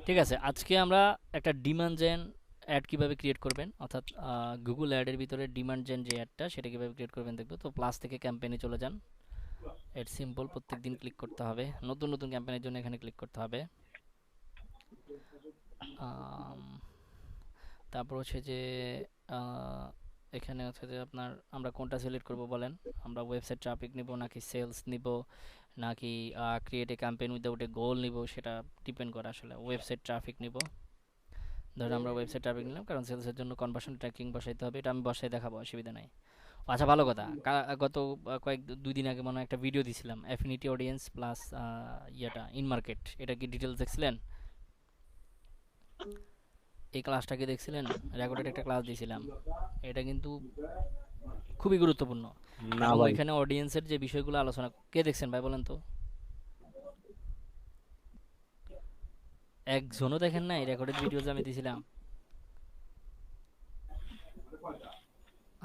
ঠিক আছে, আজকে আমরা একটা ডিমান্ড জেন অ্যাড কিভাবে ক্রিয়েট করবেন, অর্থাৎ গুগল অ্যাডের ভিতরে ডিমান্ড জেন যে অ্যাডটা সেটা কিভাবে ক্রিয়েট করবেন দেখবো। তো প্লাস থেকে ক্যাম্পেইনে চলে যান। এর সিম্পল, প্রত্যেক দিন ক্লিক করতে হবে, নতুন নতুন ক্যাম্পেইনের জন্য এখানে ক্লিক করতে হবে। আম, তারপর হচ্ছে যে আহ, এখানে হচ্ছে যে আপনার আমরা কোনটা সিলেক্ট করব বলেন। আমরা ওয়েবসাইট ট্রাফিক নিব নাকি সেলস নিব নাকি create a campaign without a goal নিব, সেটা ডিপেন্ড করে। আসলে ওয়েবসাইট ট্রাফিক নিব, ধরুন আমরা ওয়েবসাইট ট্রাফিক নিলাম, কারণ সেলসের জন্য কনভার্সন ট্র্যাকিং বসাইতে হবে, এটা আমি বসাই দেখাবো, অসুবিধা নাই। আচ্ছা, ভালো কথা, গত দুই দিন আগে মনে হয় একটা ভিডিও দিছিলাম, অ্যাফিনিটি অডিয়েন্স প্লাস ইয়েটা ইন মার্কেট, এটা কি ডিটেলস দেখছিলেন? এই ক্লাসটা কি দেখছিলেন? রেকর্ডেড একটা ক্লাস দিয়েছিলাম, এটা কিন্তু খুবই গুরুত্বপূর্ণ। না এবং ভাই। ওইখানে অডিয়েন্সের যে বিষয়গুলো আলোচনা, কে দেখছেন ভাই বলেন তো? একজনও দেখেন নাই রেকর্ডেড ভিডিও যে আমি দিয়েছিলাম?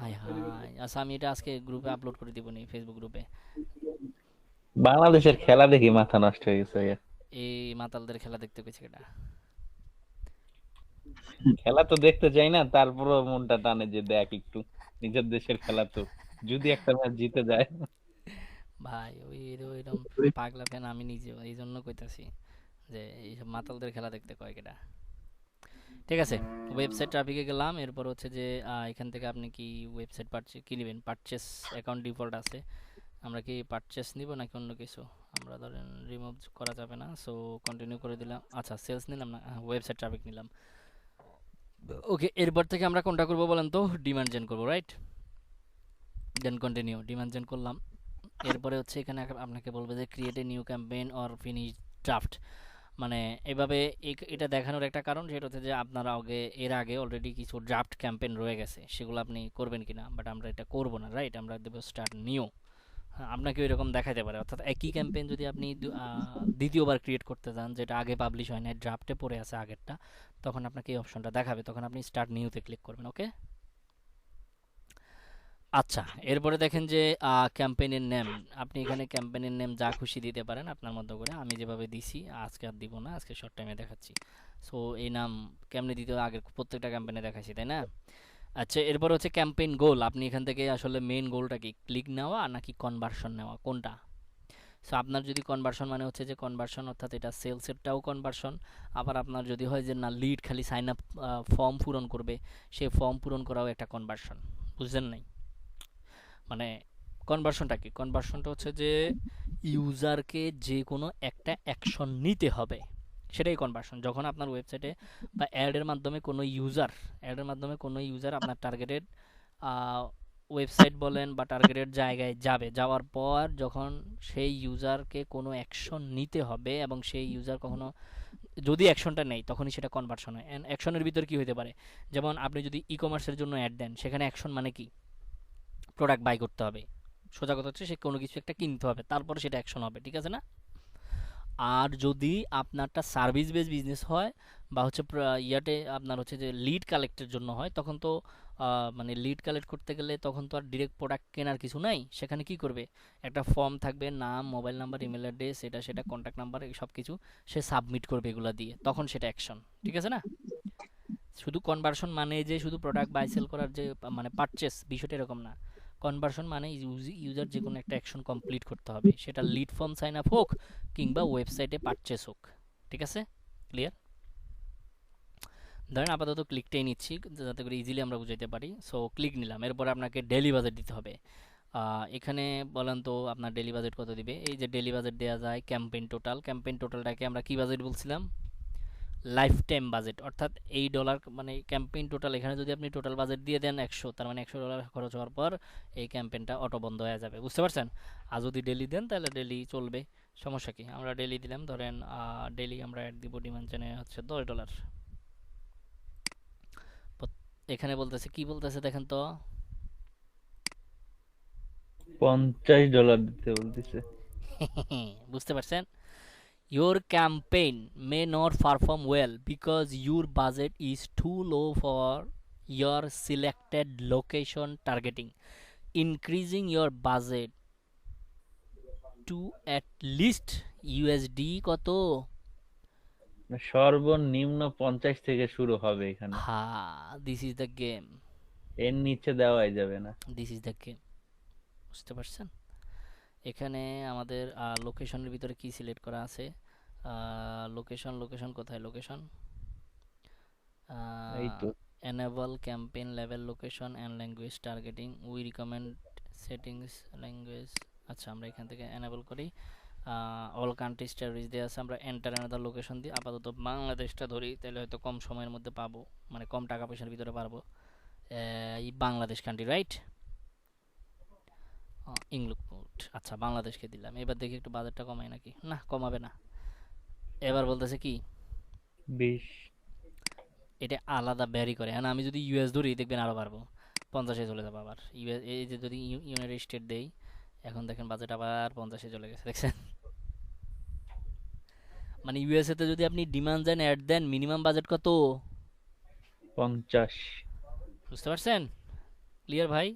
হাই হাই, আচ্ছা আমি এটা আজকে গ্রুপে আপলোড করে দিব নি, ফেসবুক গ্রুপে। বাংলাদেশের খেলা দেখি মাথা নষ্ট হয়ে গেছে ভাইয়া। এই মাতালদের খেলা দেখতে পেয়েছি এটা। খেলা তো দেখতে চাই না, তারপরও মনটা টানে যে দেখ একটু নিজের দেশের খেলা তো, যদি একটা ম্যাচ জিতে যায়। ভাই ওই ওইরকম পাগলা ফ্যান আমি নিজেও, এই জন্য কইতাছি যে এইসব মাতালদের খেলা দেখতে কয় কেটা। ঠিক আছে, ওয়েবসাইট ট্রাফিকে গেলাম, এরপর হচ্ছে যে এখান থেকে আপনি কি ওয়েবসাইট পারচেস কি নেবেন, পারচেস অ্যাকাউন্ট ডিফল্ট আছে, আমরা কি পারচেস নিব নাকি অন্য কিছু? আমরা ধরেন রিমুভ করা যাবে না, সো কন্টিনিউ করে দিলাম। আচ্ছা, সেলস নিলাম না, ওয়েবসাইট ট্রাফিক নিলাম। ওকে, এরপর থেকে আমরা কোনটা করব বলেন তো? ডিমান্ড জেন করবো, right? Then continue, demand gen করলাম। এরপরে হচ্ছে এখানে আপনাকে বলবে যে create a new campaign or finish draft. মানে এভাবে এটা দেখানোর একটা কারণ, সেটা হচ্ছে যে আপনারা এর আগে অলরেডি কিছু ড্রাফট ক্যাম্পেইন রয়ে গেছে, সেগুলো আপনি করবেন কিনা, বাট আমরা এটা করব না, রাইট? আমরা দেবো স্টার্ট নিউ। হ্যাঁ, আপনাকে ওইরকম দেখাতে পারে, অর্থাৎ একই ক্যাম্পেইন যদি আপনি দ্বিতীয়বার ক্রিয়েট করতে চান, যেটা আগে পাবলিশ হয় না, ড্রাফটে পড়ে আছে আগেরটা, তখন আপনাকে এই অপশনটা দেখাবে, তখন আপনি স্টার্ট নিউতে ক্লিক করবেন। ওকে, আচ্ছা। এরপরে দেখেন যে ক্যাম্পেইনের নেম, আপনি এখানে ক্যাম্পেইনের নেম যা খুশি দিতে পারেন আপনার মতো করে, আমি যেভাবে দিছি আজকে আর দিব না, আজকে শর্ট টাইমে দেখাচ্ছি। সো এই নাম কেমনে দিতে হয় আগের প্রত্যেকটা ক্যাম্পেইনে দেখাইছি, তাই না? আচ্ছা, এরপর হচ্ছে ক্যাম্পেইন গোল, আপনি এখান থেকে আসলে মেইন গোলটা কি, ক্লিক নেওয়া নাকি কনভার্সন নেওয়া, কোনটা? সো আপনার যদি কনভার্সন মানে হচ্ছে যে কনভার্সন, অর্থাৎ এটা সেলসেরটাও কনভার্সন, আবার আপনার যদি হয় যে না লিড খালি সাইন আপ ফর্ম পূরণ করবে, সেই ফর্ম পূরণ করাও একটা কনভার্সন। বুঝলেন নাই? মানে কনভার্সনটা কি? কনভার্সনটা হচ্ছে যে ইউজারকে যে কোনো একটা অ্যাকশন নিতে হবে, সেটাই কনভার্সন। যখন আপনার ওয়েবসাইটে বা অ্যাডের মাধ্যমে কোনো ইউজার আপনার টার্গেটেড ওয়েবসাইট বলেন বা টার্গেটেড জায়গায় যাবে, যাওয়ার পর যখন সেই ইউজারকে কোনো অ্যাকশন নিতে হবে এবং সেই ইউজার কখনো যদি অ্যাকশনটা নেই, তখনই সেটা কনভার্সন হয়। অ্যান্ড অ্যাকশনের ভিতর কি হতে পারে, যেমন আপনি যদি ই কমার্সের জন্য অ্যাড দেন, সেখানে অ্যাকশন মানে কি, প্রোডাক্ট বাই করতে হবে, সোজা কথা হচ্ছে সে কোনো কিছু একটা কিনতে হবে, তারপরে সেটা অ্যাকশন হবে, ঠিক আছে না? আর যদি আপনারটা সার্ভিস বেস বিজনেস হয় বা হচ্ছে ইয়াতে আপনার হচ্ছে যে লিড কালেক্টের জন্য হয়, তখন তো মানে লিড কালেক্ট করতে গেলে তখন তো আর ডিরেক্ট প্রোডাক্ট কেনার কিছু নাই, সেখানে কি করবে, একটা ফর্ম থাকবে, নাম, মোবাইল নাম্বার, ইমেল অ্যাড্রেস, এটা সেটা কন্ট্যাক্ট নাম্বার, এই সব কিছু সে সাবমিট করবে এগুলো দিয়ে, তখন সেটা অ্যাকশন, ঠিক আছে না? শুধু কনভার্সন মানে যে শুধু প্রোডাক্ট বাই সেল করার যে মানে পারচেস, বিষয়টা এরকম না। কনভার্সন মানে ইউজার যে কোনো একটা অ্যাকশন কমপ্লিট করতে হবে, সেটা লিড ফর্ম সাইন আপ হোক কিংবা ওয়েবসাইটে পারচেস হোক, ঠিক আছে? ক্লিয়ার? ধরেন আপাতত ক্লিকটাই নিচ্ছি যাতে করে ইজিলি আমরা বুঝাইতে পারি। সো ক্লিক নিলাম, এরপর আপনাকে ডেলি বাজেট দিতে হবে। এখানে বলেন তো আপনার ডেলি বাজেট কত দিবে? এই যে ডেলি বাজেট দেওয়া যায় ক্যাম্পেইন টোটাল, ক্যাম্পেইন টোটালটাকে আমরা কি বাজেট বলছিলাম? লাইফ টাইম বাজেট, অর্থাৎ এই ডলার মানে ক্যাম্পেইন টোটাল, এখানে যদি আপনি টোটাল বাজেট দিয়ে দেন 100, তার মানে $100 খরচ হওয়ার পর এই ক্যাম্পেইনটা অটো বন্ধ হয়ে যাবে, বুঝতে পারছেন? আর যদি ডেলি দেন তাহলে ডেলি চলবে, সমস্যা কি? আমরা ডেলি দিলাম, ধরেন ডেলি আমরা অ্যাড দিব ডিমেনশনে হচ্ছে $10। এখানে বলতেছে কি বলতেছে দেখেন তো। $50 দিতে বলতেছে। বুঝতে পারছেন? Your campaign may not perform well because your budget is too low for your selected location targeting. Increasing your budget to at least USD কত সর্বনিম্ন 50 থেকে শুরু হবে এখানে, দিস ইজ দ্য গেম। এর নিচে দেওয়াই যাবে না। This is the game. বুঝতে পারছেন? এখানে আমাদের লোকেশনের ভিতরে কি সিলেক্ট করা আছে? লোকেশন, লোকেশন কোথায়? লোকেশন, এই তো enable campaign level location and language targeting, we recommend settings language। আচ্ছা, আমরা এখান থেকে enable করি। অল কান্ট্রিজ টেরিজ দিয়ে আছে, আমরা এন্টার অ্যানাদার লোকেশন দিই। আপাতত বাংলাদেশটা ধরি, তাহলে হয়তো কম সময়ের মধ্যে পাবো, মানে কম টাকা পয়সার ভিতরে পারবো। এই বাংলাদেশ কান্ট্রি, রাইট? ইংলুড। আচ্ছা, বাংলাদেশকে দিলাম। এবার দেখি একটু বাজেটটা কমায় নাকি। না, কমাবে না। এবার বলতেছে কি 20। এটা আলাদা ভ্যারি করে। হ্যাঁ, আমি যদি ইউএস ধরি দেখবেন আরও পারবো, 50-এ চলে যাবো আবার। ইউএস, এই যে যদি ইউনাইটেড স্টেট দেই, এখন দেখেন বাজেট আবার 50-এ চলে গেছে, দেখছেন? মানে ইউএসএ তে যদি আপনি ডিমান্ড দেন, অ্যাড দেন, মিনিমাম বাজেট কত? 50। বুঝতে পারছেন? ক্লিয়ার ভাই?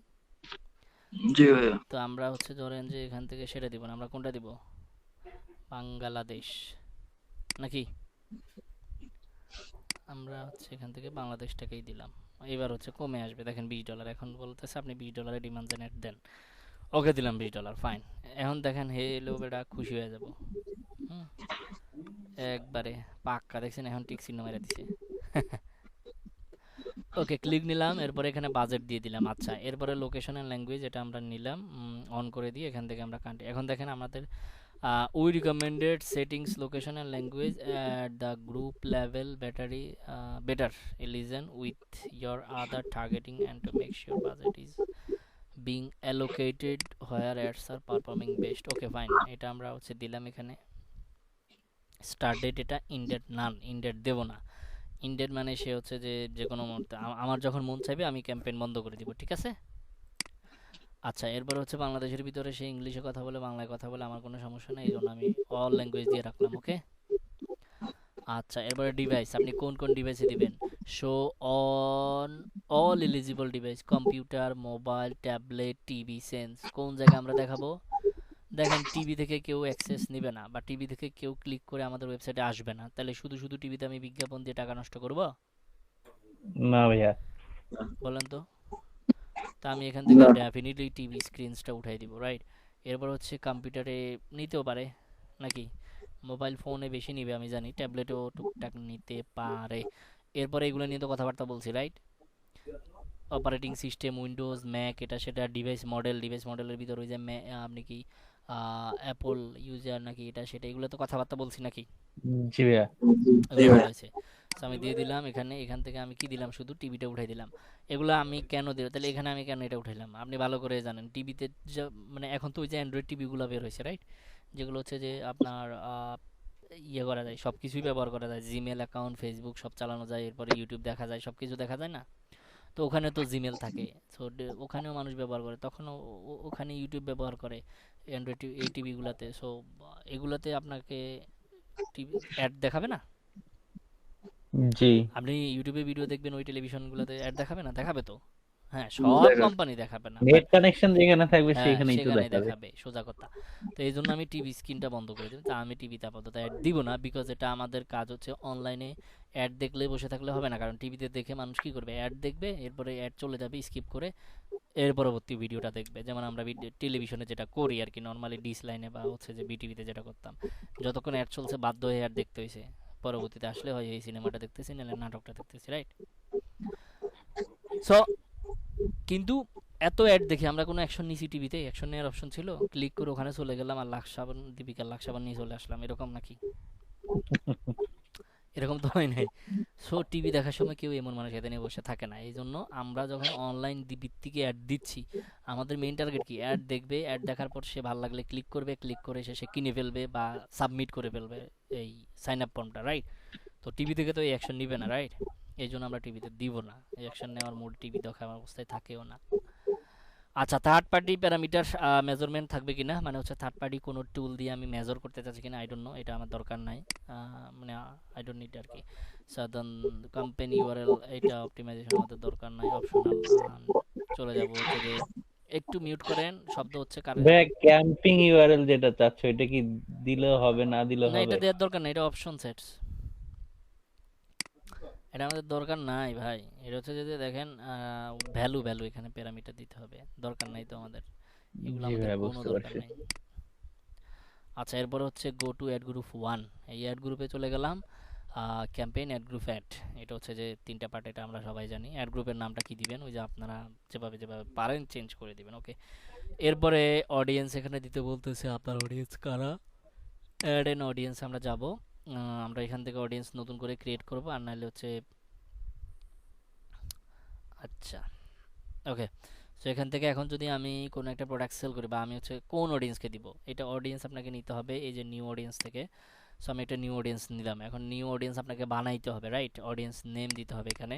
জি ভাইয়া। তো আমরা হচ্ছে ধরেন যে এখান থেকে সেটা দিব না, আমরা কোনটা দিব? বাংলাদেশ নাকি? আমরা হচ্ছে এখান থেকে বাংলাদেশটাকেই দিলাম। এবার হচ্ছে কমে আসবে, দেখেন $20। এখন বলতেছে আপনি $20 ডিমান্ড দেন, অ্যাড দেন। ওকে, দিলাম $20, ফাইন। এখন দেখেন হেলো বেটা, খুশি হয়ে যাব। হুম, একবারে পাক্কা, দেখছেন? এখন টিক চিহ্ন মেরে দিছে। ওকে, ক্লিক নিলাম, এরপরে এখানে বাজেট দিয়ে দিলাম। আচ্ছা, এরপরে লোকেশন এন্ড ল্যাঙ্গুয়েজ এটা আমরা নিলাম, অন করে দিয়ে এখান থেকে আমরা কান্ট্রি। এখন দেখেন আমাদের we recommended settings location and language at the group level battery better লিজেন with your other targeting and to make sure budget is being allocated where ads are performing best। Okay, fine, এটা আমরা হচ্ছে দিলাম এখানে। Start date এটা ইনডেট নান, ইনডেট দেব না। ইনডেট মানে সে হচ্ছে যে যে কোনো মুহূর্তে আমার যখন মন চাইবে আমি ক্যাম্পেইন বন্ধ করে দিব, ঠিক আছে? আচ্ছা, এরপর হচ্ছে বাংলাদেশের ভিতরে সে ইংলিশে কথা বলে, বাংলায় কথা বলে, আমার কোনো সমস্যা নেই, এই জন্য আমি অল ল্যাঙ্গুয়েজ দিয়ে রাখলাম। ওকে। আচ্ছা, এরপরে ডিভাইস, আপনি কোন কোন ডিভাইসে দিবেন? Show on all eligible device, computer, mobile, tablet, TV, sense. কোন জায়গায় আমরা দেখাবো? দেখেন, টিভি থেকে কেউ অ্যাক্সেস নেবে না, বা টিভি থেকে কেউ ক্লিক করে আমাদের ওয়েবসাইটে আসবে না, তাহলে শুধু শুধু টিভিতে আমি বিজ্ঞাপন দিয়ে টাকা নষ্ট করব? না ভাইয়া। বলেন তো। তা আমি এখান থেকে না। ডেফিনেটলি টিভি স্ক্রিনসটা উঠাই দিব, রাইট? এরপর হচ্ছে কম্পিউটারে নিতেও পারে নাকি, মোবাইল ফোনে বেশি নিবে আমি জানি, ট্যাবলেটেও টুকটাক নিতে পারে। এরপরে এগুলো নিয়ে তো কথাবার্তা বলছি, right? Operating system, Windows, Mac, এটা সেটা, ডিভাইস মডেল, ডিভাইস মডেলের ভিতর ওই যে আপনি কি অ্যাপল ইউজার নাকি, এটা সেটা, এগুলো তো কথাবার্তা বলছি নাকি? জি ভাইয়া। জি এগুলো ভাইয়া। হয়েছে। So আমি দিয়ে দিলাম এখানে, এখান থেকে আমি কি দিলাম? শুধু টিভিটা উঠাই দিলাম। এগুলো আমি কেন দিলাম তাহলে? এখানে আমি কেন এটা উঠাইলাম আপনি ভালো করে জানেন। টিভিতে মানে এখন তো ওই যে অ্যান্ড্রয়েড টিভিগুলো বের হয়েছে, রাইট? যেগুলো হচ্ছে যে আপনার ইয়ে করা যায়, সব কিছুই ব্যবহার করা যায়, জিমেল অ্যাকাউন্ট, ফেসবুক সব চালানো যায়, এরপরে ইউটিউব দেখা যায়, সব কিছু দেখা যায় না? তো ওখানে তো জিমেল থাকে, সো ওখানেও মানুষ ব্যবহার করে, তখন ওখানে ইউটিউব ব্যবহার করে অ্যান্ড্রয়েড এই টিভিগুলোতে। সো এগুলোতে আপনাকে টিভি অ্যাড দেখাবে না? জি। আপনি ইউটিউবে ভিডিও দেখবেন, ওই টেলিভিশনগুলোতে অ্যাড দেখাবে না? দেখাবে তো। হ্যাঁ, সব দেখা। কোম্পানি দেখাবে না, নেট বাট কানেকশন যেখানে থাকবে হ্যাঁ, সেখানেই তো সেখানেই দেখাবে। দেখাবে, সোজা কথা। তো এই জন্য আমি টিভি স্ক্রিনটা বন্ধ করে দেব। তা আমি টিভিতে আপাতত অ্যাড দিব না, বিকজ এটা আমাদের কাজ হচ্ছে অনলাইনে অ্যাড দেখলে বসে থাকলে হবে না, কারণ টিভিতে দেখে মানুষ কি করবে? অ্যাড দেখবে, এরপরে অ্যাড চলে যাবে, স্কিপ করে এর পরবর্তী ভিডিওটা দেখবে, যেমন আমরা টেলিভিশনে যেটা করি আর কি, নর্মালি ডিস লাইনে বা হচ্ছে যে বিটিভিতে যেটা করতাম, যতক্ষণ অ্যাড চলছে বাধ্য হয়ে অ্যাড দেখতে হয়েছে, পরবর্তীতে আসলে হয় এই সিনেমাটা দেখতেছি, নাহলে নাটকটা দেখতেছি, রাইট? সো কিন্তু এত অ্যাড দেখি আমরা কোনো অ্যাকশন নিছি? টিভিতে অ্যাকশন নেওয়ার অপশন ছিল? ক্লিক করে ওখানে চলে গেলাম আর লাক্স সাবান, দীপিকার লাক্স সাবান নিয়ে চলে আসলাম, এরকম নাকি? এরকম তো হয় নাই। সো টিভি দেখার সময় কেউ এমন মানুষ এতে নিয়ে বসে থাকে না। এই জন্য আমরা যখন অনলাইন ভিত্তিকে অ্যাড দিচ্ছি, আমাদের মেইন টার্গেট কি? অ্যাড দেখবে, অ্যাড দেখার পর সে ভালো লাগলে ক্লিক করবে, ক্লিক করে সে কিনে ফেলবে বা সাবমিট করে ফেলবে এই সাইন আপ ফর্মটা, রাইট? তো টিভি থেকে তো এই অ্যাকশন নিবে না, রাইট? এই জন্য আমরা টিভিতে দিব না, এই অ্যাকশন নেওয়ার মোড টিভি দেখার অবস্থায় থাকেও না। আচ্ছা, থার্ড পার্টি প্যারামিটার মেজারমেন্ট থাকবে কিনা, মানে হচ্ছে থার্ড পার্টি কোনো টুল দিয়ে আমি মেজার করতে চাচ্ছি কিনা, আই ডোন্ট নো, এটা আমার দরকার নাই, মানে আই ডোন্ট নিড আর কি। সাধারণ কোম্পানি ইউআরএল, এটা অপটিমাইজেশন আমাদের দরকার নাই, অপশনাল। চলে যাব হচ্ছে যে, একটু মিউট করেন, শব্দ হচ্ছে ভাইয়া ক্যাম্পিং ইউআরএল যেটা চাচ্ছ এটা কি দিলেও হবে, না দিলেও না, হবে? এটা দেওয়ার দরকার নেই, এটা অপশন সেটস। এটা আমাদের দরকার নাই ভাই। এটা হচ্ছে যদি দেখেন ভ্যালু ভ্যালু এখানে প্যারামিটার দিতে হবে, দরকার নাই তো আমাদের, এগুলো জি আমাদের ভাইয়া, কোনো বুঝতে দরকার পারছি। নাই। আচ্ছা, এরপর হচ্ছে গো টু অ্যাড গ্রুপ ওয়ান। এই অ্যাড গ্রুপে চলে গেলাম। ক্যাম্পেইন, অ্যাড গ্রুপ, অ্যাড, এটা হচ্ছে যে তিনটা পার্ট, এটা আমরা সবাই জানি। অ্যাড গ্রুপের নামটা কি দিবেন, ওই যে আপনারা যেভাবে যেভাবে পারেন চেঞ্জ করে দিবেন, ওকে। এরপরে অডিয়েন্স এখানে দিতে বলতেছে, আপনার অডিয়েন্স কারা। অ্যাড এন অডিয়েন্স আমরা যাব। আমরা এখান থেকে অডিয়েন্স নতুন করে ক্রিয়েট করব, আর নাহলে হচ্ছে, আচ্ছা ওকে। সো এখান থেকে এখন যদি আমি কোনো একটা প্রোডাক্ট সেল করি, বা আমি হচ্ছে কোন অডিয়েন্সকে দিব, এটা অডিয়েন্স আপনাকে নিতে হবে এই যে নিউ অডিয়েন্স থেকে। সো আমি একটা নিউ অডিয়েন্স নিলাম। এখন নিউ অডিয়েন্স আপনাকে বানাইতে হবে, রাইট? অডিয়েন্স নেম দিতে হবে এখানে।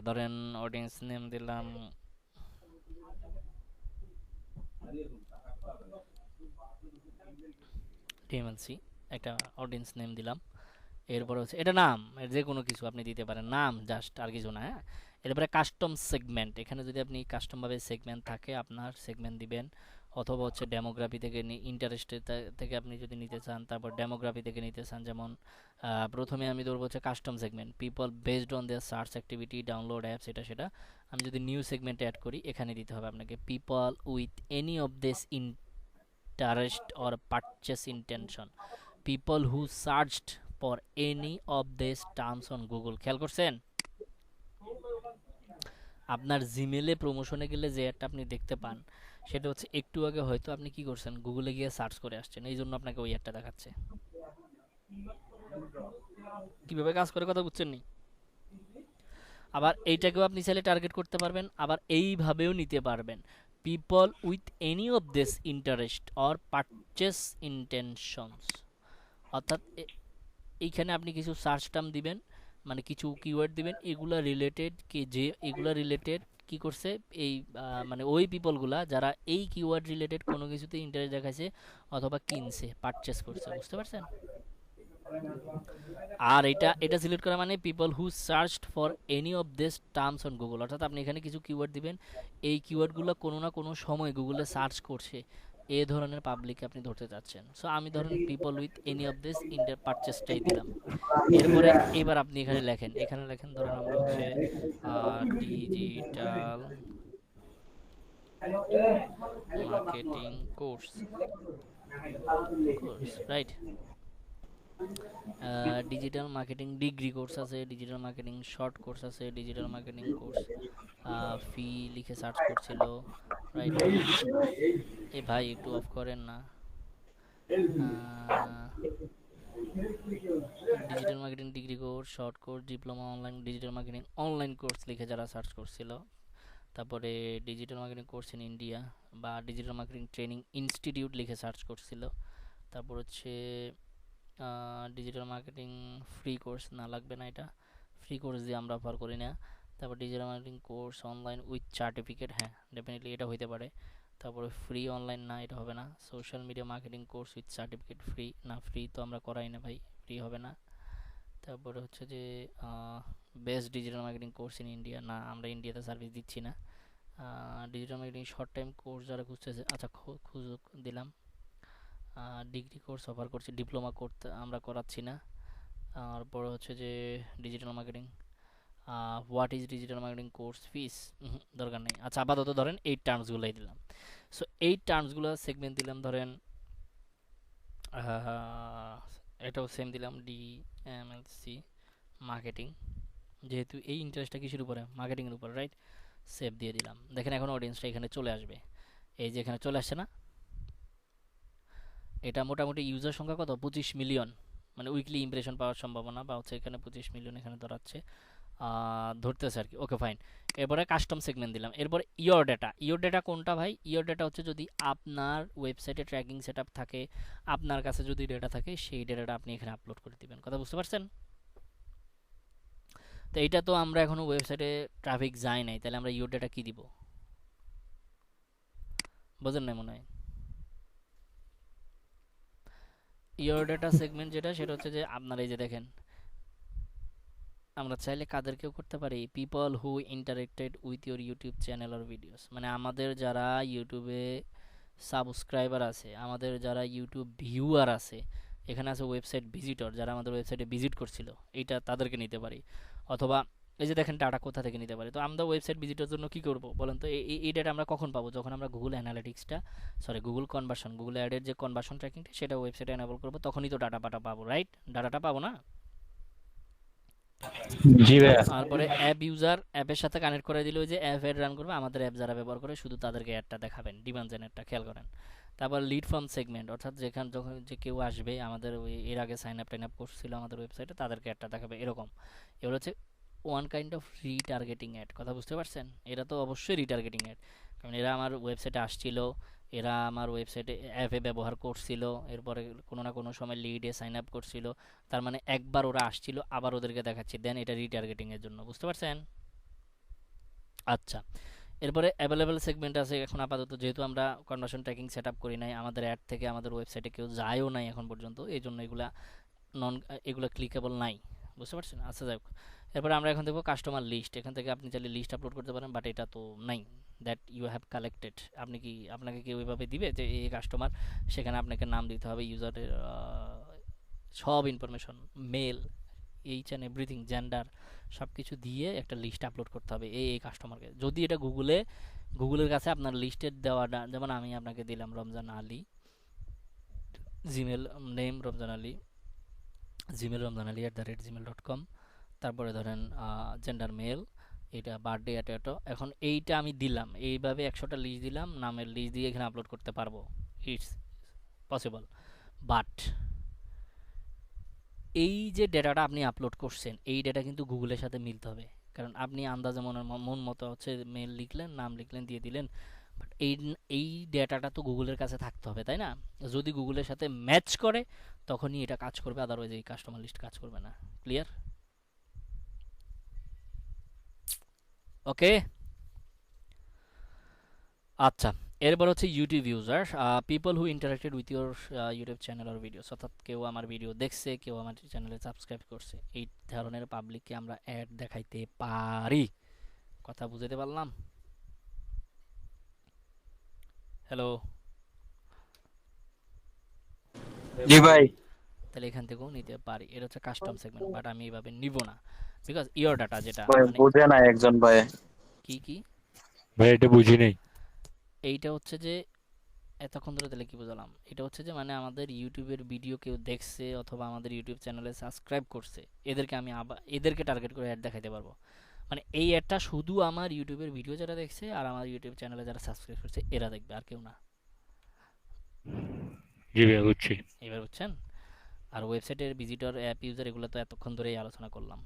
ধরেন অডিয়েন্স নেম দিলাম টিএমএলসি, একটা অডিয়েন্স নেম দিলাম। এরপরে হচ্ছে এটা নাম, যে কোনো কিছু আপনি দিতে পারেন, নাম জাস্ট, আর কিছু না, হ্যাঁ। এরপরে কাস্টম সেগমেন্ট, এখানে যদি আপনি কাস্টমভাবে সেগমেন্ট থাকে আপনার সেগমেন্ট দিবেন, অথবা হচ্ছে ডেমোগ্রাফি থেকে ইন্টারেস্টের থেকে আপনি যদি নিতে চান, তারপর ডেমোগ্রাফি থেকে নিতে চান। যেমন প্রথমে আমি ধরবো হচ্ছে custom segment, people based on their search activity, download apps, এটা সেটা। আমি যদি নিউ সেগমেন্টে অ্যাড করি, এখানে দিতে হবে আপনাকে people with any of this interest or purchase intention, people who searched for any of this terms on Google. খেয়াল করছেন? আপনার জিমেলে প্রমোশনে গেলে যে অ্যাডটা আপনি দেখতে পান, সেটা হচ্ছে একটু আগে হয়তো আপনি কি করছেন, গুগলে গিয়ে সার্চ করে আসছেন, এই জন্য আপনাকে ওই অ্যাডটা দেখাচ্ছে। কিভাবে কাজ করে কথা বুঝছেন নি? আবার এইটাকেও আপনি চাইলে টার্গেট করতে পারবেন, আবার এইভাবেও নিতে পারবেন, people with any of this interest or purchase intentions. অর্থাৎ এইখানে আপনি কিছু সার্চ টার্ম দিবেন, মানে কিছু কিওয়ার্ড দিবেন, এগুলা রিলেটেড কি, যে এগুলা রিলেটেড কি করছে, এই মানে ওই পিপলগুলা যারা এই কিওয়ার্ড রিলেটেড কোনো কিছুতে ইন্টারেস্ট দেখাইছে, অথবা কিনছে, পারচেস করছে, বুঝতে পারছেন? আর এটা এটা সিলেক্ট করা মানে people who searched for any of this terms on Google, অর্থাৎ আপনি এখানে কিছু কিওয়ার্ড দিবেন, এই কিওয়ার্ডগুলো কোনো না কোনো সময় গুগলে সার্চ করছে, এ ধরনের পাবলিক আপনি ধরতে চাচ্ছেন। সো আমি ধরেন people with any of this inter পারচেসটাই দিলাম। এরপরে এবার আপনি এখানে লেখেন, এখানে লেখেন, ধরেন আমরা হচ্ছে digital marketing course, right? Digital marketing degree course আছে, ডিজিটাল মার্কেটিং শর্ট কোর্স আছে, ডিজিটাল মার্কেটিং কোর্স ফি লিখে সার্চ করছিল, রাইট? এ ভাই একটু অফ করেন না। Digital marketing degree course, short course, diploma online digital marketing online course লিখে যারা সার্চ করছিল, তারপরে digital marketing course in India বা ডিজিটাল মার্কেটিং ট্রেনিং ইনস্টিটিউট লিখে সার্চ করছিল, তারপর হচ্ছে ডিজিটাল মার্কেটিং ফ্রি কোর্স, না লাগবে না, এটা ফ্রি কোর্স দিয়ে আমরা অফার করি না। তারপর digital marketing course online with certificate, হ্যাঁ ডেফিনেটলি এটা হইতে পারে। তারপরে ফ্রি অনলাইন, না এটা হবে না। Social media marketing course with certificate, free না, ফ্রি তো আমরা করাই না ভাই, ফ্রি হবে না। তারপরে হচ্ছে যে best digital marketing course in India, না আমরা ইন্ডিয়াতে সার্ভিস দিচ্ছি না। Digital marketing short time course যারা খুঁজতেছে, আচ্ছা খুঁজুক দিলাম। ডিগ্রি কোর্স অফার করছি, ডিপ্লোমা করতে আমরা করাচ্ছি না। তারপর হচ্ছে যে digital marketing, what is digital marketing course fees, দরকার নেই। আচ্ছা, আপাতত ধরেন এই টার্মসগুলোই দিলাম। সো এই টার্মসগুলো সেগমেন্ট দিলাম, ধরেন এটাও সেম দিলাম, ডিএমএলসি মার্কেটিং, যেহেতু এই ইন্টারেস্টটা কিসের উপরে, মার্কেটিংয়ের উপরে, রাইট? সেভ দিয়ে দিলাম। দেখেন এখন অডিয়েন্সটা এখানে চলে আসবে, এই যে এখানে চলে আসছে না? এটা মোটামুটি ইউজার সংখ্যা কত, 25 মিলিয়ন, মানে উইকলি ইমপ্রেশন পাওয়ার সম্ভাবনা, বা হচ্ছে এখানে 25 মিলিয়ন এখানে ধরাচ্ছে, ধরতেছে আর কি। Okay fine. এরপরে কাস্টম সেগমেন্ট দিলাম। এরপরে ইয়োর ডেটা, ইয়োর ডেটা কোনটা ভাই? ইয়োর ডেটা হচ্ছে যদি আপনার ওয়েবসাইটে ট্র্যাকিং সেট আপ থাকে, আপনার কাছে যদি ডেটা থাকে, সেই ডেটাটা আপনি এখানে আপলোড করে দিবেন। কথা বুঝতে পারছেন? তো এইটা তো আমরা এখনো ওয়েবসাইটে ট্রাফিক যায় নাই, তাহলে আমরা ইয়োর ডেটা কি দিব? বোঝেন না মনে হয়। ইয়োর ডেটা সেগমেন্ট যেটা, সেটা হচ্ছে যে আপনার এই যে দেখেন, আমরা চাইলে কাদেরকেও করতে পারি, people who interacted with your YouTube channel or videos, মানে আমাদের যারা ইউটিউবে সাবস্ক্রাইবার আছে, আমাদের যারা ইউটিউব ভিউয়ার আছে, এখানে আছে ওয়েবসাইট ভিজিটর, যারা আমাদের ওয়েবসাইটে ভিজিট করছিল, এইটা তাদেরকে নিতে পারি। অথবা এই যে দেখেন ডাটা কোথা থেকে নিতে পারি। তো আমরা ওয়েবসাইট ভিজিটের জন্য কি করব বলেন তো? এই ডাটা আমরা কখন পাবো? যখন আমরা গুগল অ্যানালিটিক্সটা, সরি গুগল কনভার্সন, গুগল অ্যাডের যে কনভার্সন ট্র্যাকিংটা সেটা ওয়েবসাইটে এনাবল করবো, তখনই তো ডাটা পাবো, রাইট? ডাটাটা পাবো না? জি ভাইয়া। তারপরে অ্যাপ ইউজার, অ্যাপের সাথে কানেক্ট করে দিলে ওই যে অ্যাপ অ্যাড রান করবে, আমাদের অ্যাপ যারা ব্যবহার করে শুধু তাদেরকে অ্যাডটা দেখাবেন, ডিমান্ড জেনারেটটা খেয়াল করেন। তারপর লিড ফ্রম সেগমেন্ট, অর্থাৎ যেখানে যখন যে কেউ আসবে আমাদের ওই এর আগে সাইন আপ টাইন আপ করছিল আমাদের ওয়েবসাইটে, তাদেরকে অ্যাডটা দেখাবে এরকম। এগুলো হচ্ছে one kind of retargeting ad. কথা বুঝতে পারছেন? এরা তো অবশ্যই রিটার্গেটিং অ্যাড, কারণ এরা আমার ওয়েবসাইটে আসছিল, এরা আমার ওয়েবসাইটে অ্যাপে ব্যবহার করছিল, এরপরে কোনো না কোনো সময় লিডে সাইন আপ করছিল, তার মানে একবার ওরা আসছিল, আবার ওদেরকে দেখাচ্ছি, দেন এটা রিটার্গেটিং এর জন্য। বুঝতে পারছেন? আচ্ছা, এরপরে অ্যাভেলেবেল সেগমেন্ট আছে। এখন আপাতত যেহেতু আমরা কনভার্সন ট্র্যাকিং সেট আপ করি নাই, আমাদের অ্যাড থেকে আমাদের ওয়েবসাইটে কেউ যায়ও নাই এখন পর্যন্ত, এই জন্য এগুলা ক্লিকেবল নাই। বুঝতে পারছেন? আচ্ছা যাই হোক, এরপরে আমরা এখন দেখবো কাস্টমার লিস্ট। এখান থেকে আপনি চাইলে লিস্ট আপলোড করতে পারেন, বাট এটা তো নাই, দ্যাট ইউ হ্যাভ কালেক্টেড। আপনাকে কেউ এভাবে দিবে যে এই কাস্টমার, সেখানে আপনাকে নাম দিতে হবে, ইউজারের সব information, mail, age and everything, gender, সব কিছু দিয়ে একটা লিস্ট আপলোড করতে হবে এই কাস্টমারকে। যদি এটা গুগলের কাছে আপনার লিস্টের দেওয়াটা, যেমন আমি আপনাকে দিলাম Ramzan Ali, Gmail name Ramzan Ali, Gmail Ramzan Ali @gmail.com, তারপরে ধরেন জেন্ডার মেল, এটা বার্থডে এটো। এখন এইটা আমি দিলাম, এইভাবে 100টা লিস্ট দিলাম, নামের লিস্ট দিয়ে এখানে আপলোড করতে পারবো, ইটস পসিবল। বাট এই যে ডেটাটা আপনি আপলোড করছেন, এই ডেটা কিন্তু গুগলের সাথে মিলতে হবে, কারণ আপনি আন্দাজে মন মতো হচ্ছে মেল লিখলেন, নাম লিখলেন, দিয়ে দিলেন, বাট এই ডেটাটা তো গুগলের কাছে থাকতে হবে, তাই না? যদি গুগলের সাথে ম্যাচ করে তখনই এটা কাজ করবে, আদারওয়াইজ এই কাস্টমার লিস্ট কাজ করবে না। ক্লিয়ার? ওকে, আচ্ছা। এরপর হচ্ছে YouTube user, people who interacted with your YouTube channel আর ভিডিওস, অর্থাৎ কেউ আমার ভিডিও দেখছে, কেউ আমার চ্যানেলে সাবস্ক্রাইব করছে, এই ধরনের পাবলিককে আমরা অ্যাড দেখাইতে পারি। কথা বুঝতে পারলাম? হ্যালো? জি ভাই। তাহলে এখান থেকেও নিতে পারি, এটা হচ্ছে কাস্টম সেগমেন্ট, বাট আমি এইভাবে নিব না, বিকজ ইওর ডাটা যেটা ভাই মানে বুঝে না একজন ভাই। কি ভাই এটা বুঝি নাই। এইটা হচ্ছে যে এতক্ষণ ধরে তাহলে কি বুঝালাম, এটা হচ্ছে যে মানে আমাদের ইউটিউবের ভিডিও কেউ দেখছে অথবা আমাদের ইউটিউব চ্যানেলে সাবস্ক্রাইব করছে, এদেরকে আমি আবার এদেরকে টার্গেট করে অ্যাড দেখাইতে পারবো। মানে এই অ্যাডটা শুধু আমার ইউটিউবের ভিডিও যারা দেখছে আর আমার ইউটিউব চ্যানেলে যারা সাবস্ক্রাইব করছে এরা দেখবে, আর কেউ না। জি ভাই বুঝছি। এবার বুঝছেন? আর ওয়েবসাইটের ভিজিটর, অ্যাপ ইউজার, এগুলো তো এতক্ষণ ধরেই আলোচনা করলাম।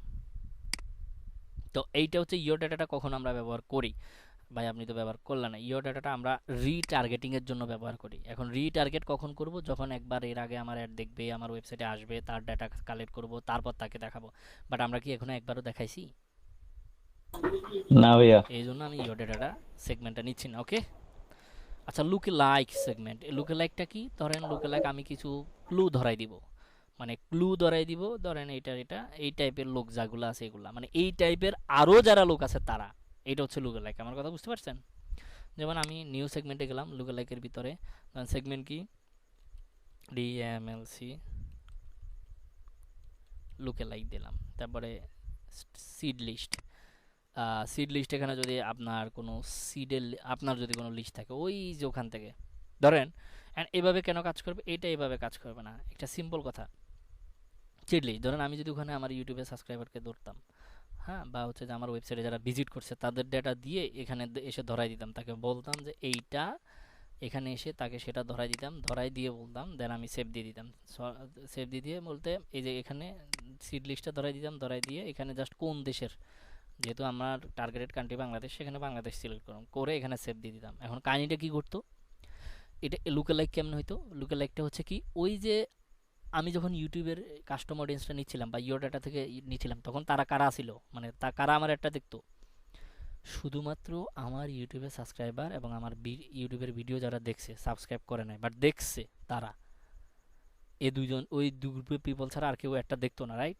তো এইটা হচ্ছে ইওর ডাটাটা কখন আমরা ব্যবহার করি। ভাই আপনি তো ব্যবহার করলেন না, ইওর ডাটাটা আমরা রিটার্গেটিং এর জন্য ব্যবহার করি। এখন রিটার্গেট কখন করব? যখন একবার এর আগে আমার অ্যাড দেখবে, আমার ওয়েবসাইটে আসবে, তার ডাটা কালেক্ট করব, তারপর তাকে দেখাবো। বাট আমরা কি এখনো একবারও দেখাইছি? না ভাইয়া। এই জন্য আমি ইওর ডাটাটা সেগমেন্টটা নিচ্ছি না। ওকে, আচ্ছা। লুকে লাইক সেগমেন্ট, লুকে লাইকটা কি? ধরেন লুকে লাইক আমি কিছু ক্লু ধরাই দিব, মানে ক্লু ধরাই দিব, ধরেন এটা এই টাইপের লোক যাগুলো আছে এগুলা, মানে এই টাইপের আরও যারা লোক আছে তারা, এটা হচ্ছে লুকে লাইক। আমার কথা বুঝতে পারছেন? যেমন আমি নিউ সেগমেন্টে গেলাম, লুকে লাইকের ভিতরে সেগমেন্ট কি, ডিএমএলসি লুকে লাইক দিলাম, তারপরে সিড লিস্ট, সিড লিস্ট, এখানে যদি আপনার কোনো আপনার যদি কোনো লিস্ট থাকে ওই যে ওখান থেকে ধরেন, অ্যান্ড এভাবে কেন কাজ করবে? এটা এভাবে কাজ করবে না, একটা সিম্পল কথা। সিড লিস্ট ধরেন আমি যদি ওখানে আমার ইউটিউবে সাবস্ক্রাইবারকে ধরতাম, হ্যাঁ, বা হচ্ছে যে আমার ওয়েবসাইটে যারা ভিজিট করছে তাদের ডেটা দিয়ে এখানে এসে ধরাই দিতাম, তাকে বলতাম যে এইটা, এখানে এসে তাকে সেটা ধরাই দিতাম, ধরাই দিয়ে বলতাম, দেন আমি সেভ দিয়ে দিতাম। সেভ দিয়ে বলতে এই যে এখানে সিড লিস্টটা ধরাই দিতাম, ধরাই দিয়ে এখানে জাস্ট কোন দেশের, যেহেতু আমার টার্গেটেড কান্ট্রি বাংলাদেশ, সেখানে বাংলাদেশ সিলেক্ট করলাম, করে এখানে সেভ দিয়ে দিতাম। এখন কাহিনিটা কি করতো, এটা লুকে লাইক কেমন হইতো? লুকে লাইকটা হচ্ছে কি, ওই যে আমি যখন ইউটিউবের কাস্টম অডিয়েন্সটা নিচ্ছিলাম বা ইওর ডাটা থেকে নিচ্ছিলাম, তখন তারা কারা ছিল, মানে কারা আমার একটা দেখতো? শুধুমাত্র আমার ইউটিউবের সাবস্ক্রাইবার এবং আমার ইউটিউবের ভিডিও যারা দেখছে, সাবস্ক্রাইব করে নাই বাট দেখছে, তারা, এই দুইজন, ওই দু গ্রুপের পিপল ছাড়া আর কেউ একটা দেখতো না, রাইট?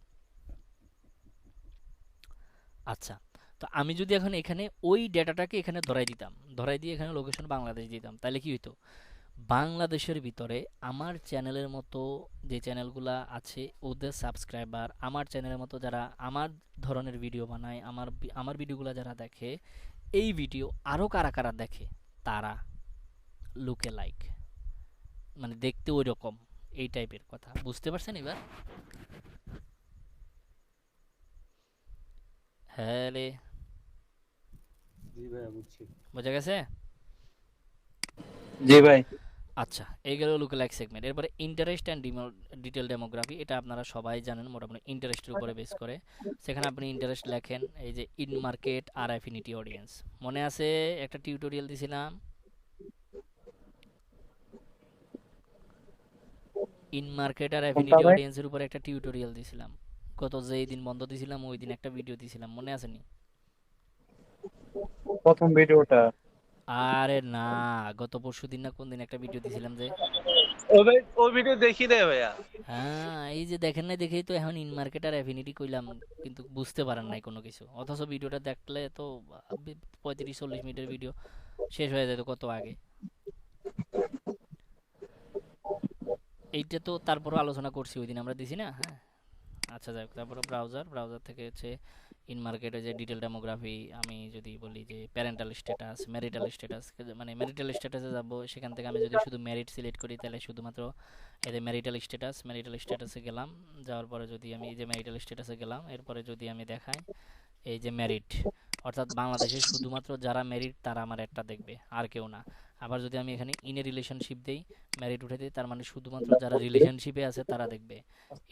আচ্ছা, তো আমি যদি এখন এখানে ওই ডেটাটাকে এখানে ধরাই দিতাম, ধরাই দিয়ে এখানে লোকেশন বাংলাদেশ দিতাম, তাহলে কি হইতো? বাংলাদেশের ভিতরে আমার চ্যানেলের মতো যে চ্যানেলগুলা আছে ওদের সাবস্ক্রাইবার, আমার চ্যানেলের মতো যারা আমার ধরনের ভিডিও বানায়, আমার ভিডিওগুলো যারা দেখে, এই ভিডিও আরও কারা কারা দেখে তারা লুকে লাইক, মানে দেখতে ওই রকম, এই টাইপের কথা বুঝতে পারছেন এবার? হ্যাঁ রে, বোঝা গেছে? জি ভাই। আচ্ছা, এই গেল লুকালাইক সেগমেন্ট। এরপরে ইন্টারেস্ট অ্যান্ড ডিটেল ডেমোগ্রাফি, এটা আপনারা সবাই জানেন মোটামুটি ইন্টারেস্টের উপরে বেস করে। সেখানে আপনি ইন্টারেস্ট লেখেন, এই যে ইন মার্কেট আর অ্যাফিনিটি অডিয়েন্স, মনে আছে একটা টিউটোরিয়াল দিছিলাম ইন মার্কেট আর কোনটা অ্যাফিনিটি ভাই? অডিয়েন্সের উপরে একটা টিউটোরিয়াল দিছিলাম, গত যেই দিন বন্ধ দিছিলাম ওই দিন একটা ভিডিও দিছিলাম, মনে আছে নি? প্রথম ভিডিওটা। আরে না, গত পরশু দিন না কোন দিন একটা ভিডিও দিছিলাম যে, ওই ভিডিও দেখি দে ভাইয়া। হ্যাঁ এই যে দেখেন নাই দেখেই তো এখন ইন মার্কেট আর অ্যাফিনিটি কইলাম, কিন্তু বুঝতে পারেন নাই কোনো কিছু, অথচ ভিডিওটা দেখলে তো 35-40 মিনিটের ভিডিও শেষ হয়ে যেত কত আগে। এইটা তো তারপরও আলোচনা করছি ওই দিন আমরা দিছি না, হ্যাঁ। আচ্ছা যাই হোক, তারপরে ব্রাউজার থেকে হচ্ছে ইন মার্কেটে যে ডিটেল ডেমোগ্রাফি, আমি যদি বলি যে প্যারেন্টাল স্ট্যাটাস, ম্যারিটাল স্ট্যাটাস, মানে ম্যারিটাল স্ট্যাটাসে যাব, সেখান থেকে আমি যদি শুধু ম্যারিট সিলেক্ট করি তাহলে শুধুমাত্র এই যে ম্যারিটাল স্ট্যাটাসে গেলাম, যাওয়ার পরে যদি আমি এই যে ম্যারিটাল স্ট্যাটাসে গেলাম, এরপরে যদি আমি দেখাই এই যে ম্যারিট, অর্থাৎ বাংলাদেশে শুধুমাত্র যারা ম্যারিড তারা আমার একটা দেখবে, আর কেউ না। আবার যদি আমি এখানে ইনে রিলেশনশিপ দেই, ম্যারিড উঠে দিই, তার মানে শুধুমাত্র যারা রিলেশনশিপে আছে তারা দেখবে।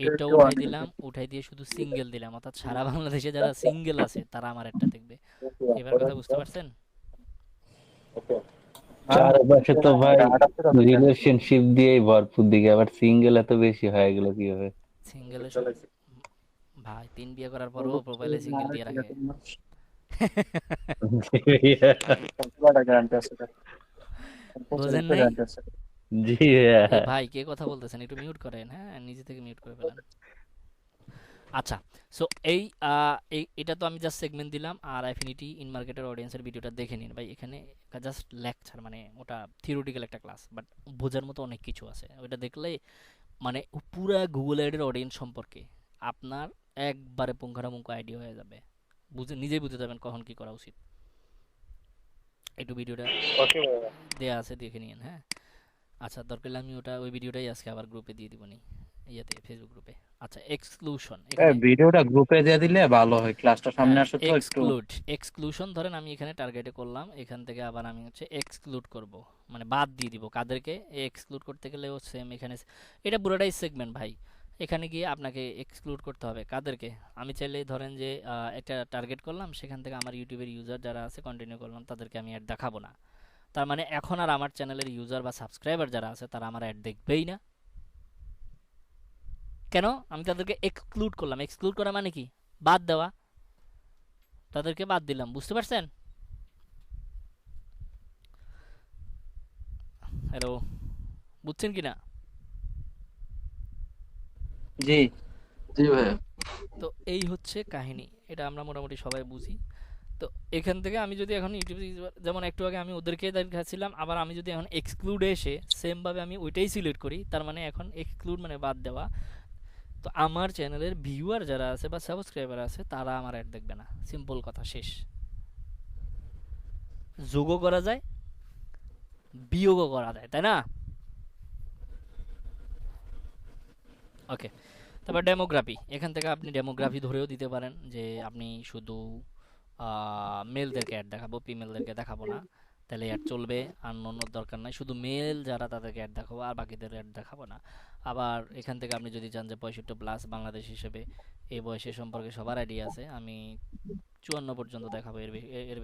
এটাও উঠাই দিলাম, উঠাই দিয়ে শুধু সিঙ্গেল দিলাম, অর্থাৎ সারা বাংলাদেশে যারা সিঙ্গেল আছে তারা আমার একটা দেখবে। এবার কথা বুঝতে পারছেন? চারপাশে তো ভাই রিলেশনশিপ দিয়েই ভরপুর, দিকে আবার সিঙ্গেল এত বেশি হয়ে গেল কিভাবে? সিঙ্গেলে ভাই 3 বিয়ে করার পরও প্রোফাইলে সিঙ্গেল দিয়ে রাখে। বোঝেন নাই? জি এ ভাই কে কথা বলতেছেন, একটু মিউট করেন, হ্যাঁ নিজে থেকে মিউট করে ফেলেন। আচ্ছা, সো এটা তো আমি জাস্ট সেগমেন্ট দিলাম, আর অ্যাফিনিটি ইন মার্কেটের অডিয়েন্সের ভিডিওটা দেখে নিন ভাই। এখানে জাস্ট লেকচার, মানে ওটা থিওরিটিক্যাল একটা ক্লাস, বাট বোঝার মতো অনেক কিছু আছে ওইটা দেখলে, মানে পুরা গুগল অ্যাডের অডিয়েন্স সম্পর্কে আপনার একবারে পুঙ্খানুপুঙ্খ আইডিয়া হয়ে যাবে, নিজেই বুঝে যাবেন কখন কি করা উচিত। একটু ভিডিওটা ওকে ভাইয়া। দেয়া আছে, দেখে নিন, হ্যাঁ। আচ্ছা, দরকার হলে আমি ওই ভিডিওটাই আজকে আবার গ্রুপে দিয়ে দিবনি, ইয়াতে ফেসবুক গ্রুপে। আচ্ছা, এক্সক্লুশন, এখানে ভিডিওটা গ্রুপে দিয়ে দিলে ভালো হয়, ক্লাসটা সামনে হ্যাঁ, আসে তো একটু। এক্সক্লুশন ধরেন আমি এখানে টার্গেটে করলাম, এখান থেকে আবার আমি হচ্ছে এক্সক্লুড করব, মানে বাদ দিয়ে দিব কাদেরকে। এক্সক্লুড করতে গেলেও সেম এখানে, এটা পুরোটাই সেগমেন্ট ভাই। এখানে গিয়ে আপনাকে এক্সক্লুড করতে হবে কাদেরকে। আমি চাইলে ধরেন যে একটা টার্গেট করলাম, সেখান থেকে আমার ইউটিউবের ইউজার যারা আছে কন্টিনিউ করলাম, তাদেরকে আমি অ্যাড দেখাবো না। তার মানে এখন আর আমার চ্যানেলের ইউজার বা সাবস্ক্রাইবার যারা আছে তারা আমার অ্যাড দেখবেই না। কেন? আমি তাদেরকে এক্সক্লুড করলাম। এক্সক্লুড করা মানে কি? বাদ দেওয়া। তাদেরকে বাদ দিলাম, বুঝতে পারছেন? হ্যালো, বুঝছেন কি না? জি জি ভাই। তো এই হচ্ছে কাহিনী, এটা আমরা মোটামুটি সবাই বুঝি। তো এখান থেকে আমি যদি এখন ইউটিউবে, যেমন একটু আগে আমি ওদেরকে দেখাচ্ছিলাম, আবার আমি যদি এখন এক্সক্লুডে এসে সেমভাবে আমি ওইটাই সিলেক্ট করি, তার মানে এখন এক্সক্লুড মানে বাদ দেওয়া। তো আমার চ্যানেলের ভিউয়ার যারা আছে বা সাবস্ক্রাইবার আছে তারা আমার অ্যাড দেখবে না, সিম্পল কথা, শেষ। যোগও করা যায়, বিয়োগও করা যায়, তাই না? ওকে, তারপর ডেমোগ্রাফি, এখান থেকে আপনি ডেমোগ্রাফি ধরেও দিতে পারেন যে আপনি শুধু মেলদেরকে অ্যাড দেখাবো, ফিমেলদেরকে দেখাবো না, তাহলে অ্যাড চলবে। আর অন্য দরকার নাই, শুধু মেল যারা তাদেরকে অ্যাড দেখাবো, আর বাকিদের অ্যাড দেখাবো না। আবার এখান থেকে আপনি যদি চান যে 65+ বাংলাদেশ হিসেবে এই বয়সের সম্পর্কে সবার আইডিয়া আছে, আমি 54 পর্যন্ত দেখাবো, এর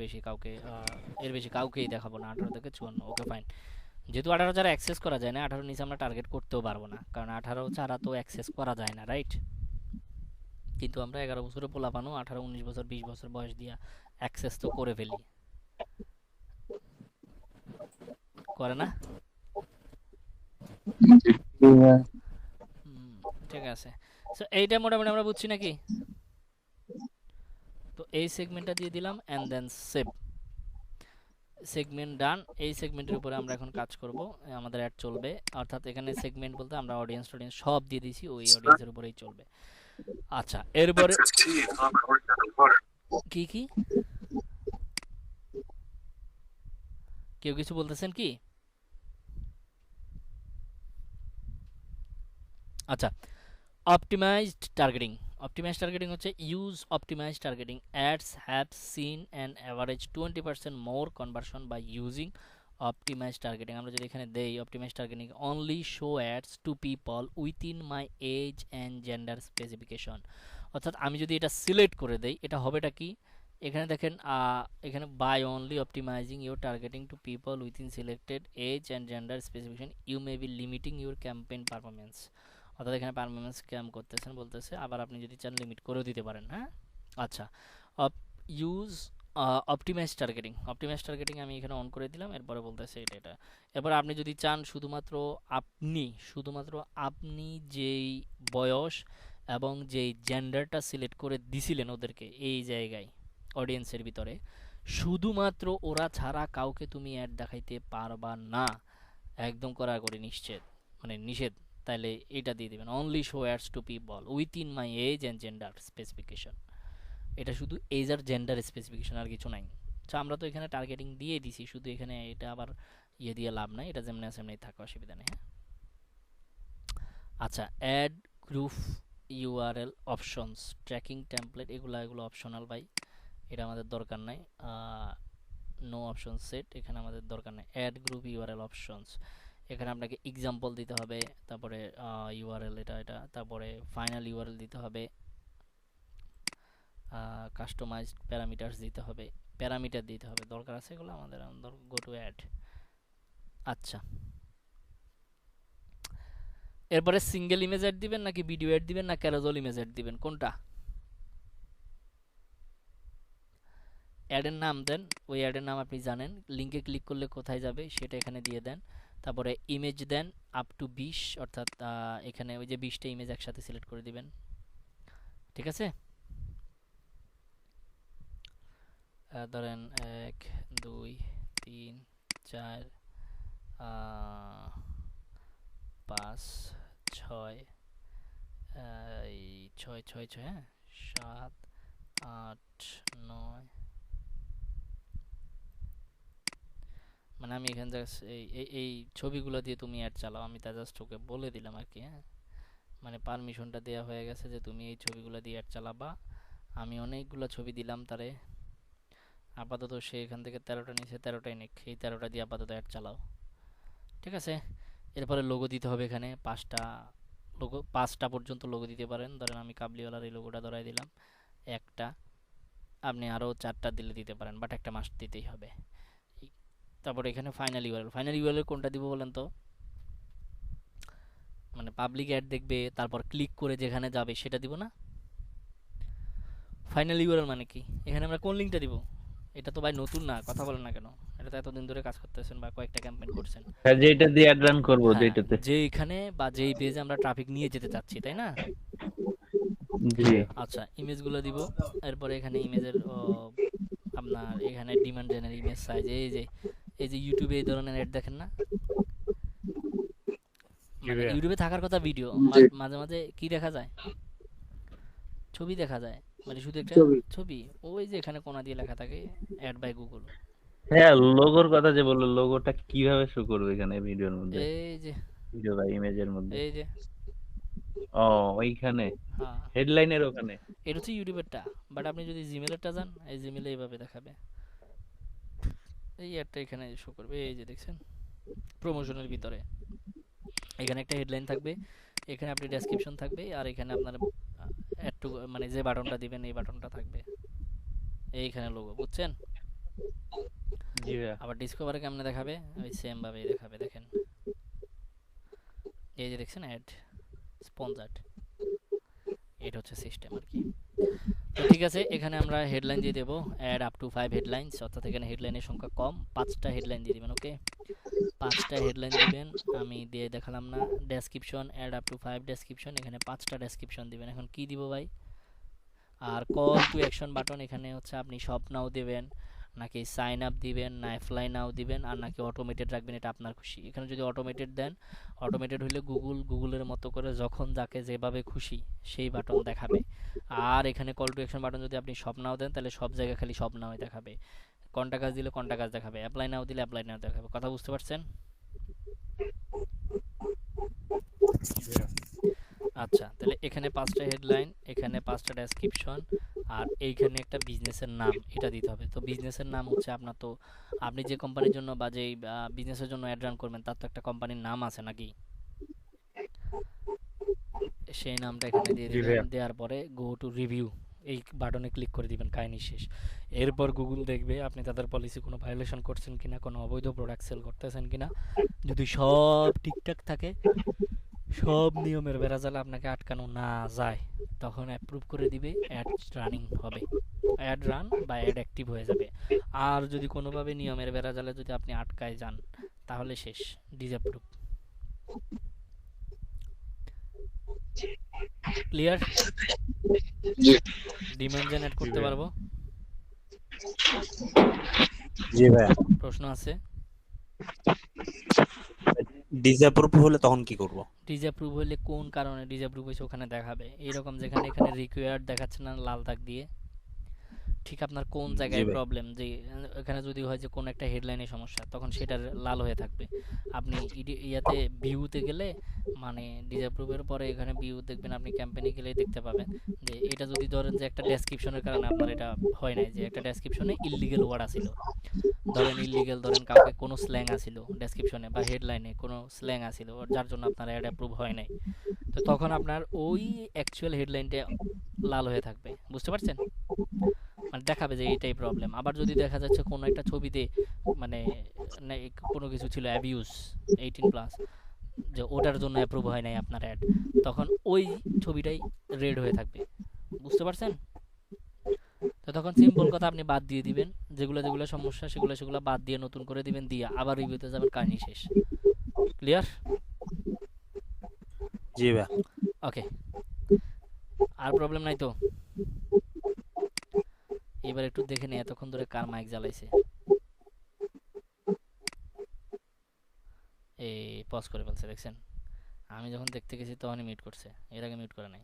বেশি কাউকেই দেখাবো না, 18 থেকে 54। Okay fine. যেহেতু 18 যারা অ্যাক্সেস করা যায় না, 18 নিচে আমরা টার্গেট করতেও পারবো না, কারণ 18 ছাড়া তো অ্যাক্সেস করা যায় না, রাইট? কিন্তু আমরা 11 বছরের পোলাপানও 18, 19 বছর, 20 বছর বয়স দিয়া অ্যাক্সেস তো করে ফেলি, করে না? ঠিক আছে, সো এইটা মোটামুটি আমরা বুঝছি নাকি? তো এই সেগমেন্টটা দিয়ে দিলাম, অ্যান্ড দেন সেভ। সেগমেন্ট ডান। এই সেগমেন্টের উপরে আমরা এখন কাজ করব, আমাদের অ্যাড চলবে। অর্থাৎ এখানে সেগমেন্ট বলতে আমরা অডিয়েন্স টডিয়েন্স সব দিয়ে দিয়েছি, ওই অডিয়েন্সের উপরেই চলবে। আচ্ছা, এরপরে কি কি কেউ কিছু বলতেছেন কি? আচ্ছা, অপটিমাইজড টার্গেটিং। অপটিমাইজড টার্গেটিং হচ্ছে use optimized targeting ads have seen an average 20% more conversion by using optimized targeting. আমরা যদি এখানে দেই optimized targeting only show ads to people within my age and gender specification. অর্থাৎ আমি যদি এটা select করে দেই, এটা হবেটা কি? এখানে দেখেন এখানে by only optimizing your targeting to people within selected age and gender specification you may be limiting your campaign performance. অর্থাৎ এখানে পারফরমেন্স স্ক্যাম করতেছেন বলতেছে, আবার আপনি যদি চান লিমিট করেও দিতে পারেন। হ্যাঁ, আচ্ছা, use optimize targeting. Optimize targeting আমি এখানে অন করে দিলাম, এরপরে বলতেছে এটা। এরপর আপনি যদি চান শুধুমাত্র আপনি যেই বয়স এবং যেই জেন্ডারটা সিলেক্ট করে দিছিলেন ওদেরকে এই জায়গায় অডিয়েন্সের ভিতরে, শুধুমাত্র ওরা ছাড়া কাউকে তুমি অ্যাড দেখাইতে পারবা না, একদম কড়াকড়ি নিষেধ। তাহলে এটা দিয়ে দেবেন only show ads to people within my age and gender specification. এটা শুধু এজ আর জেন্ডার স্পেসিফিকেশন, আর কিছু নাই। আচ্ছা, আমরা তো এখানে টার্গেটিং দিয়ে দিছি, শুধু এখানে এটা আবার দিয়ে লাভ নাই, এটা যেমনি আছে এমনি থাকা অসুবিধা নেই। হ্যাঁ, আচ্ছা, add group URL options tracking template, এগুলো অপশনাল ভাই, এটা আমাদের দরকার নাই। নো অপশন সেট, এখানে আমাদের দরকার নেই। অ্যাড গ্রুপ ইউআরএল অপশনস, এখানে আপনাকে এক্সাম্পল দিতে হবে, তারপরে ইউআরএল এটা, তারপরে ফাইনাল ইউআরএল দিতে হবে, কাস্টমাইজড প্যারামিটারস দিতে হবে, প্যারামিটার দিতে হবে, দরকার আছে এগুলো আমাদের। Go to ad. আচ্ছা, এরপরে সিঙ্গেল ইমেজ অ্যাড দিবেন নাকি ভিডিও অ্যাড দিবেন না ক্যারোজল ইমেজ অ্যাড দিবেন, কোনটা? অ্যাডের নাম দেন, ওই অ্যাডের নাম আপনি জানেন, লিঙ্কে ক্লিক করলে কোথায় যাবে সেটা এখানে দিয়ে দেন। তারপরে ইমেজ দেন আপ টু 20, অর্থাৎ এখানে ওই যে 20টা ইমেজ একসাথে সিলেক্ট করে দিবেন। ঠিক আছে, ধরেন 1 2 3 4 5 6 6 হ্যাঁ, 7 8 9, মানে আমি এখানে এই ছবিগুলো দিয়ে তুমি অ্যাড চালাও, আমি তা জাস্ট ওকে বলে দিলাম আর কি। হ্যাঁ, মানে পারমিশনটা দেওয়া হয়ে গেছে যে তুমি এই ছবিগুলো দিয়ে অ্যাড চালাবা। আমি অনেকগুলো ছবি দিলাম তারে, আপাতত সে এখান থেকে 13টা নিচে 13টাই নিক, এই 13টা দিয়ে আপাতত অ্যাড চালাও। ঠিক আছে, এরপরে লোগো দিতে হবে, এখানে 5টা পর্যন্ত লোগো দিতে পারেন। ধরেন আমি কাবলিওয়ালার এই লোগোটা ধরাই দিলাম একটা, আপনি আরও 4টা দিলে দিতে পারেন, বাট একটা মাস্ট দিতেই হবে। তারপরে এখানে ফাইনাল ইউআরএল কোনটা দিব বলেন তো? মানে পাবলিক অ্যাড দেখবে তারপর ক্লিক করে যেখানে যাবে সেটা দিব না? ফাইনাল ইউআরএল মানে কি? এখানে আমরা কোন লিঙ্কটা দিব? এটা তো ভাই নতুন না, কথা বলেন না কেন? এটা তো এতদিন ধরে কাজ করতেছেন বা কয়েকটা ক্যাম্পেইন করছেন। যেটা দিয়ে অ্যাড রান করব, যেটাতে যেখানে বা যেই পেজে আমরা ট্রাফিক নিয়ে যেতে চাচ্ছি, তাই না? জি। আচ্ছা, ইমেজগুলো দিব। এরপরে এখানে ইমেজের আপনার এখানে ডিমান্ড জেনারেল ইমেজ সাইজ, এই যে ইউটিউবে এই ধরনের অ্যাড দেখেন না, মানে ইউটিউবে থাকার কথা ভিডিও, মাঝে মাঝে কি দেখা যায়? ছবি দেখা যায়, মানে শুধু একটা ছবি, ওই যে এখানে কোণা দিয়ে লেখা থাকে অ্যাড বাই গুগল। হ্যাঁ, লোগোর কথা যে বললো, লোগোটা কিভাবে শো করবে এখানে ভিডিওর মধ্যে? এই যে ভিডিও বা ইমেজের মধ্যে? এই যে ও, ওইখানে হ্যাঁ, হেডলাইনের ওখানে। এটা হচ্ছে ইউটিউবেরটা, বাট আপনি যদি জিমেলেরটা যান, এই জিমেলে এইভাবে দেখাবে, এই অ্যাডটা এখানে শো করবে। এই যে দেখছেন প্রমোশনের ভিতরে এখানে একটা হেডলাইন থাকবে, এখানে আপনি ডেসক্রিপশন থাকবে, আর এখানে আপনার অ্যাড টু মানে যে বাটনটা দিবেন এই বাটনটা থাকবে, এইখানে লোগো, বুঝছেন? জি ভাইয়া। আবার ডিসকভারে কেমনে দেখাবে? ওই সেম ভাবেই দেখাবে, দেখেন এই যে দেখছেন অ্যাড স্পন্সর্ড, এটা হচ্ছে সিস্টেম আর কি। তো ঠিক আছে, এখানে আমরা হেডলাইন দিয়ে দেবো অ্যাড আপ টু 5 হেডলাইনস, অর্থাৎ এখানে হেডলাইনের সংখ্যা কম, 5টা হেডলাইন দিয়ে দিবেন। ওকে, 5টা হেডলাইন দিবেন, আমি দিয়ে দেখালাম না। Description ad up to 5 description, এখানে 5টা ডেসক্রিপশন দিবেন। এখন কি দিব ভাই? আর কল টু অ্যাকশন বাটন, এখানে হচ্ছে আপনি সব নাও দেবেন, নাকি সাইন আপ দিবেন, না অ্যাপ্লাই নাও দিবেন, আর নাকি অটোমেটেড রাখবেন, এটা আপনার খুশি। এখানে যদি অটোমেটেড দেন, অটোমেটেড হইলে গুগলের মতো করে যখন যাকে যেভাবে খুশি সেই বাটন দেখাবে। আর এখানে কল টু অ্যাকশন বাটন যদি আপনি সব নাও দেন, তাহলে সব জায়গায় খালি সব নাও দেখাবে। কন্টাক্ট দিলে কন্টাক্ট দেখাবে, অ্যাপ্লাই নাও দিলে অ্যাপ্লাই নাও দেখাবে। কথা বুঝতে পারছেন? আচ্ছা, তাহলে এখানে 5টা হেডলাইন, এখানে 5টা ডেসক্রিপশন, আর এইখানে একটা বিজনেসের নাম, এটা দিতে হবে। তো বিজনেসের নাম হচ্ছে আপনার, তো আপনি যে কোম্পানির জন্য বা যেই বিজনেসের জন্য অ্যাড রান করবেন তার তো একটা কোম্পানির নাম আছে নাকি? সেই নামটা এখানে দিয়ে জি দিবেন। ভাইয়া। দেওয়ার পরে গো টু রিভিউ এই বাটনে ক্লিক করে দিবেন, কাহিনী শেষ। এরপর গুগল দেখবে আপনি তাদের পলিসি কোনো ভায়োলেশন করছেন কিনা, কোনো অবৈধ প্রোডাক্ট সেল করতেছেন কিনা। যদি সব ঠিকঠাক থাকে, সব নিয়মের বেড়াজালে আপনাকে আটকানো না যায়, তখন অ্যাপ্রুভ করে দিবে, অ্যাড রানিং হবে, অ্যাড রান বা অ্যাড অ্যাক্টিভ হয়ে যাবে। আর যদি কোনোভাবে নিয়মের বেড়াজালে যদি আপনি আটকায় যান, তাহলে শেষ, ডিসঅ্যাপ্রুভ। ক্লিয়ার? জি ডিমান্ড জেনারেট করতে ভাইয়া। পারবো? জি ভাইয়া। প্রশ্ন আছে? ডিসঅ্যাপ্রুভ হলে তখন কি করব? ডিসঅ্যাপ্রুভ হলে কোন কারণে ডিসঅ্যাপ্রুভ হয়েছে ওখানে দেখাবে। এইরকম যেখানে এখানে রিকোয়ার্ড দেখাচ্ছে না লাল দাগ দিয়ে, ঠিক আপনার কোন জি জায়গায় ভাই। প্রবলেম, যে এখানে যদি হয় যে কোন একটা হেডলাইনে সমস্যা, তখন সেটা লাল হয়ে থাকবে। আপনি ইয়াতে ভিউতে গেলে, মানে ডিসঅ্যাপ্রুভের পরে এখানে ভিউ দেখবেন, আপনি ক্যাম্পেইনে গেলেই দেখতে পাবেন যে এটা যদি ধরেন যে একটা ডেসক্রিপশনের কারণে আপনার এটা হয় নাই, যে একটা ডেসক্রিপশনে ইললিগেল ওয়ার্ড আছিল, ধরেন ইললিগেল, ধরেন কাউকে কোনো স্ল্যাং আছিল ডেসক্রিপশনে বা হেডলাইনে কোনো স্ল্যাং আছিল, যার জন্য আপনার অ্যাড অ্যাপ্রুভ হয় নাই। তো তখন আপনার ওই অ্যাকচুয়াল হেডলাইনটা লাল হয়ে থাকবে। বুঝতে পারছেন? মানে দেখাবে যে এইটাই প্রবলেম। আবার যদি দেখা যাচ্ছে কোনো একটা ছবিতে মানে কোনো কিছু ছিল অ্যাবিউজ 18+, যে ওটার জন্য অ্যাপ্রুভ হয় নাই আপনার অ্যাড, তখন ওই ছবিটাই রেড হয়ে থাকবে। বুঝতে পারছেন? তো তখন সিম্পল কথা, আপনি বাদ দিয়ে দিবেন, যেগুলো যেগুলো সমস্যা সেগুলো বাদ দিয়ে নতুন করে দিবেন, দিয়ে আবার রিভিউতে যাবেন, কাহিনী শেষ। ক্লিয়ার? জি ভাইয়া। ওকে, আর প্রবলেম নাই তো? এবার একটু দেখে নিই এতক্ষণ ধরে কার মাইক জ্বালাইছে। এই পজ করে ফেলছে, দেখছেন? আমি যখন দেখতে গেছি তখনই মিউট করছে, এর আগে মিউট করে নাই।